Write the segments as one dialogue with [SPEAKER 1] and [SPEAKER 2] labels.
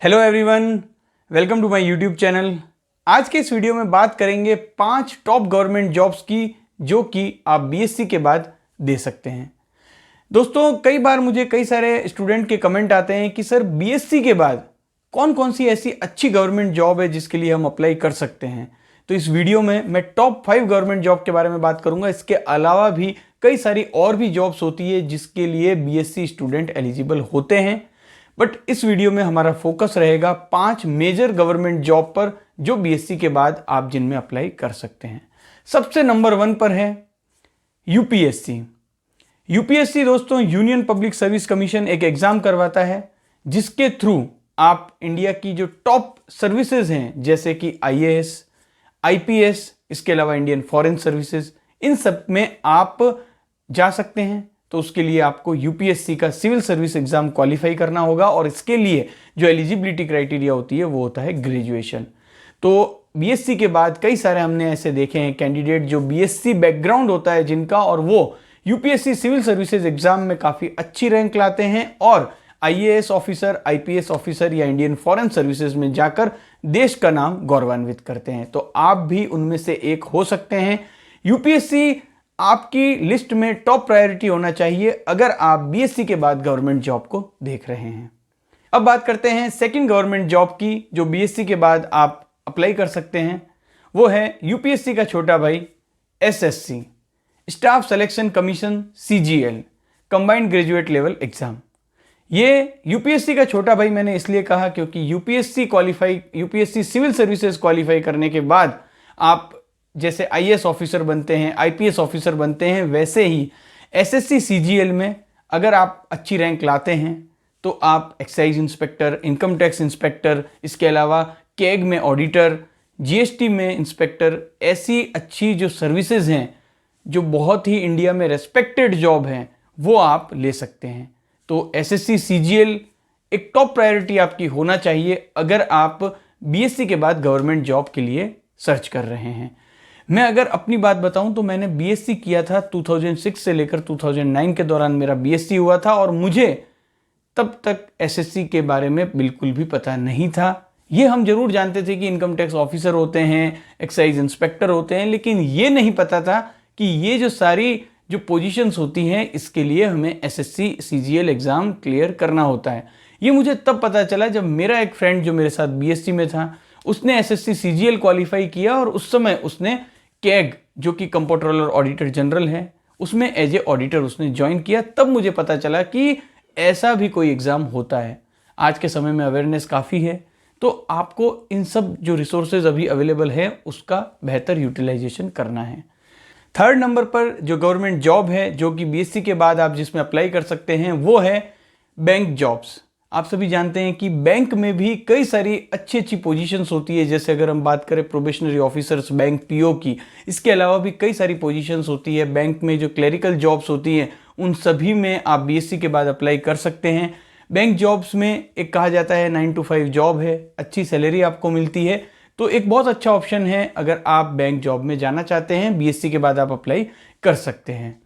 [SPEAKER 1] Hello everyone, welcome to my YouTube channel. आज के इस वीडियो में बात करेंगे 5 टॉप गवर्नमेंट जॉब्स की जो कि आप बीएससी के बाद दे सकते हैं। दोस्तों, कई बार मुझे कई सारे स्टूडेंट के कमेंट आते हैं कि सर बीएससी के बाद कौन कौन सी ऐसी अच्छी गवर्नमेंट जॉब है जिसके लिए हम अप्लाई कर सकते हैं। तो इस वीडियो में मैं टॉप 5 गवर्नमेंट जॉब के बारे में बात करूंगा। इसके अलावा भी कई सारी और भी जॉब्स होती है जिसके लिए बीएससी स्टूडेंट एलिजिबल होते हैं, बट इस वीडियो में हमारा फोकस रहेगा 5 मेजर गवर्नमेंट जॉब पर जो बीएससी के बाद आप जिनमें अप्लाई कर सकते हैं। सबसे नंबर 1 पर है यूपीएससी। यूपीएससी दोस्तों यूनियन पब्लिक सर्विस कमीशन एक एग्जाम करवाता है जिसके थ्रू आप इंडिया की जो टॉप सर्विसेज हैं जैसे कि आईएएस, आईपीएस, इसके अलावा इंडियन फॉरेन सर्विसेज, इन सब में आप जा सकते हैं। तो उसके लिए आपको यूपीएससी का सिविल सर्विस एग्जाम क्वालिफाई करना होगा और इसके लिए जो एलिजिबिलिटी क्राइटेरिया होती है वो होता है ग्रेजुएशन। तो बीएससी के बाद कई सारे हमने ऐसे देखे हैं कैंडिडेट जो बीएससी बैकग्राउंड होता है जिनका, और वो यूपीएससी सिविल सर्विसेज एग्जाम में काफ़ी अच्छी रैंक लाते हैं और आईएएस ऑफिसर, आईपीएस ऑफिसर या इंडियन फॉरेन सर्विसेज में जाकर देश का नाम गौरवान्वित करते हैं। तो आप भी उनमें से एक हो सकते हैं। यूपीएससी आपकी लिस्ट में टॉप प्रायोरिटी होना चाहिए अगर आप बीएससी के बाद गवर्नमेंट जॉब को देख रहे हैं। अब बात करते हैं सेकंड गवर्नमेंट जॉब की जो बीएससी के बाद आप अप्लाई कर सकते हैं। वो है यूपीएससी का छोटा भाई SSC, staff selection commission, CGL, combined graduate level exam. ये यूपीएससी का छोटा भाई मैंने इसलिए कहा क्योंकि यूपीएससी सिविल सर्विसेज क्वालिफाई करने के बाद आप जैसे आईएएस ऑफिसर बनते हैं, आईपीएस ऑफिसर बनते हैं, वैसे ही एसएससी सीजीएल में अगर आप अच्छी रैंक लाते हैं तो आप excise inspector, income tax inspector, इसके अलावा कैग में ऑडिटर, जीएसटी में इंस्पेक्टर, ऐसी अच्छी जो सर्विसेज हैं जो बहुत ही इंडिया में रेस्पेक्टेड जॉब हैं वो आप ले सकते हैं। तो एसएससी सीजीएल एक टॉप प्रायोरिटी आपकी होना चाहिए अगर आप बीएससी के बाद गवर्नमेंट जॉब के लिए सर्च कर रहे हैं। मैं अगर अपनी बात बताऊं तो मैंने बीएससी किया था 2006 से लेकर 2009 के दौरान मेरा बीएससी हुआ था और मुझे तब तक एसएससी के बारे में बिल्कुल भी पता नहीं था। ये हम जरूर जानते थे कि इनकम टैक्स ऑफिसर होते हैं, एक्साइज इंस्पेक्टर होते हैं, लेकिन ये नहीं पता था कि ये जो सारी जो पोजीशंस होती हैं इसके लिए हमें एसएससी सीजीएल एग्जाम क्लियर करना होता है। ये मुझे तब पता चला जब मेरा एक फ्रेंड जो मेरे साथ बीएससी में था उसने एसएससी सीजीएल क्वालिफाई किया और उस समय उसने कैग जो कि कंट्रोलर ऑडिटर जनरल है उसमें एज ए ऑडिटर उसने ज्वाइन किया। तब मुझे पता चला कि ऐसा भी कोई एग्ज़ाम होता है। आज के समय में अवेयरनेस काफ़ी है, तो आपको इन सब जो रिसोर्सेज अभी अवेलेबल है उसका बेहतर यूटिलाइजेशन करना है। थर्ड नंबर पर जो गवर्नमेंट जॉब है जो कि बीएससी के बाद आप जिसमें अप्लाई कर सकते हैं वो है बैंक जॉब्स। आप सभी जानते हैं कि बैंक में भी कई सारी अच्छी अच्छी पोजीशंस होती है। जैसे अगर हम बात करें प्रोबेशनरी ऑफिसर्स, बैंक पीओ की, इसके अलावा भी कई सारी पोजीशंस होती है। बैंक में जो क्लरिकल जॉब्स होती हैं उन सभी में आप बीएससी के बाद अप्लाई कर सकते हैं। बैंक जॉब्स में एक कहा जाता है 9 to 5 जॉब है, अच्छी सैलरी आपको मिलती है, तो एक बहुत अच्छा ऑप्शन है। अगर आप बैंक जॉब में जाना चाहते हैं बीएससी के बाद आप अप्लाई कर सकते हैं।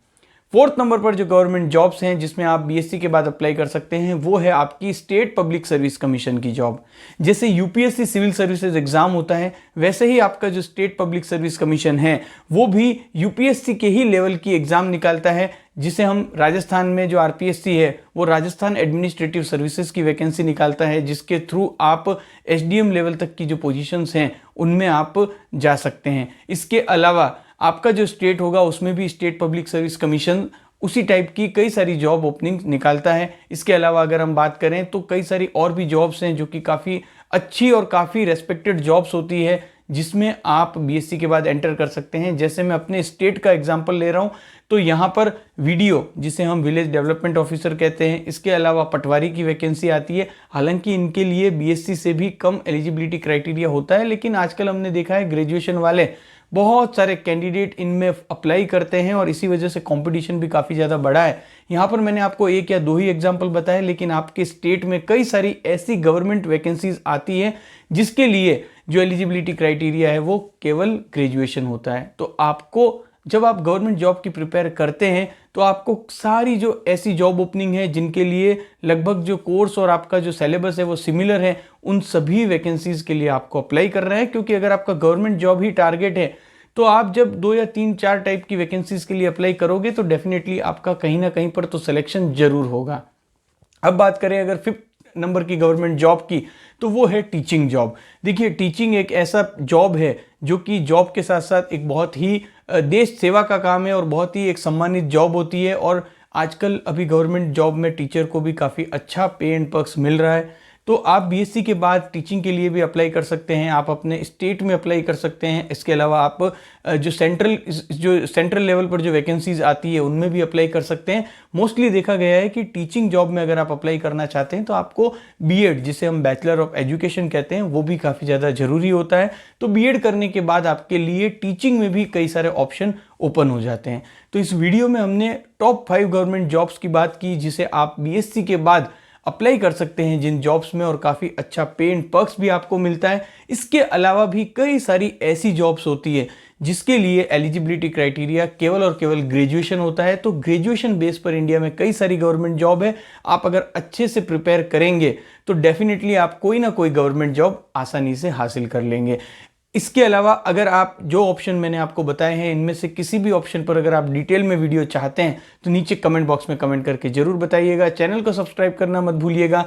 [SPEAKER 1] फोर्थ नंबर पर जो गवर्नमेंट जॉब्स हैं जिसमें आप बीएससी के बाद अप्लाई कर सकते हैं वो है आपकी स्टेट पब्लिक सर्विस कमीशन की जॉब। जैसे यूपीएससी सिविल सर्विसेज एग्जाम होता है वैसे ही आपका जो स्टेट पब्लिक सर्विस कमीशन है वो भी यूपीएससी के ही लेवल की एग्जाम निकालता है, जिसे हम राजस्थान में जो आरपीएससी है वो राजस्थान एडमिनिस्ट्रेटिव सर्विसेज की वैकेंसी निकालता है, जिसके थ्रू आप एसडीएम लेवल तक की जो पोजीशंस हैं उनमें आप जा सकते हैं। इसके अलावा आपका जो स्टेट होगा उसमें भी स्टेट पब्लिक सर्विस कमीशन उसी टाइप की कई सारी जॉब ओपनिंग निकालता है। इसके अलावा अगर हम बात करें तो कई सारी और भी जॉब्स हैं जो कि काफ़ी अच्छी और काफ़ी रेस्पेक्टेड जॉब्स होती है जिसमें आप बीएससी के बाद एंटर कर सकते हैं। जैसे मैं अपने स्टेट का एग्जांपल ले रहा हूं तो यहाँ पर वीडियो जिसे हम विलेज डेवलपमेंट ऑफिसर कहते हैं, इसके अलावा पटवारी की वैकेंसी आती है। हालांकि इनके लिए बीएससी से भी कम एलिजिबिलिटी क्राइटेरिया होता है, लेकिन आजकल हमने देखा है ग्रेजुएशन वाले बहुत सारे कैंडिडेट इनमें अप्लाई करते हैं और इसी वजह से कंपटीशन भी काफ़ी ज़्यादा बढ़ा है। यहाँ पर मैंने आपको एक या दो ही एग्जांपल बताए, लेकिन आपके स्टेट में कई सारी ऐसी गवर्नमेंट वैकेंसीज आती हैं जिसके लिए जो एलिजिबिलिटी क्राइटेरिया है वो केवल ग्रेजुएशन होता है। तो आपको जब आप गवर्नमेंट जॉब की प्रिपेयर करते हैं तो आपको सारी जो ऐसी जॉब ओपनिंग है जिनके लिए लगभग जो कोर्स और आपका जो सिलेबस है वो सिमिलर है, उन सभी वैकेंसीज के लिए आपको अप्लाई करना है, क्योंकि अगर आपका गवर्नमेंट जॉब ही टारगेट है तो आप जब 2 या 3 4 टाइप की वैकेंसीज के लिए अप्लाई करोगे तो डेफिनेटली आपका कहीं ना कहीं पर तो सिलेक्शन जरूर होगा। अब बात करें अगर 5th नंबर की गवर्नमेंट जॉब की, तो वो है टीचिंग जॉब। देखिए, टीचिंग एक ऐसा जॉब है जो कि जॉब के साथ साथ एक बहुत ही देश सेवा का काम है और बहुत ही एक सम्मानित जॉब होती है। और आजकल अभी गवर्नमेंट जॉब में टीचर को भी काफ़ी अच्छा पे एंड पर्क्स मिल रहा है। तो आप बीएससी के बाद टीचिंग के लिए भी अप्लाई कर सकते हैं, आप अपने स्टेट में अप्लाई कर सकते हैं। इसके अलावा आप जो सेंट्रल लेवल पर जो वैकेंसीज आती है उनमें भी अप्लाई कर सकते हैं। मोस्टली देखा गया है कि टीचिंग जॉब में अगर आप अप्लाई करना चाहते हैं तो आपको बीएड, जिसे हम बैचलर ऑफ एजुकेशन कहते हैं, वो भी काफ़ी ज़्यादा जरूरी होता है। तो बीएड करने के बाद आपके लिए टीचिंग में भी कई सारे ऑप्शन ओपन हो जाते हैं। तो इस वीडियो में हमने टॉप 5 गवर्नमेंट जॉब्स की बात की जिसे आप बीएससी के बाद अप्लाई कर सकते हैं जिन जॉब्स में, और काफ़ी अच्छा पे एंड पर्क्स भी आपको मिलता है। इसके अलावा भी कई सारी ऐसी जॉब्स होती है जिसके लिए एलिजिबिलिटी क्राइटेरिया केवल और केवल ग्रेजुएशन होता है। तो ग्रेजुएशन बेस पर इंडिया में कई सारी गवर्नमेंट जॉब है। आप अगर अच्छे से प्रिपेयर करेंगे तो डेफिनेटली आप कोई ना कोई गवर्नमेंट जॉब आसानी से हासिल कर लेंगे। इसके अलावा अगर आप जो ऑप्शन मैंने आपको बताए हैं इनमें से किसी भी ऑप्शन पर अगर आप डिटेल में वीडियो चाहते हैं तो नीचे कमेंट बॉक्स में कमेंट करके जरूर बताइएगा। चैनल को सब्सक्राइब करना मत भूलिएगा।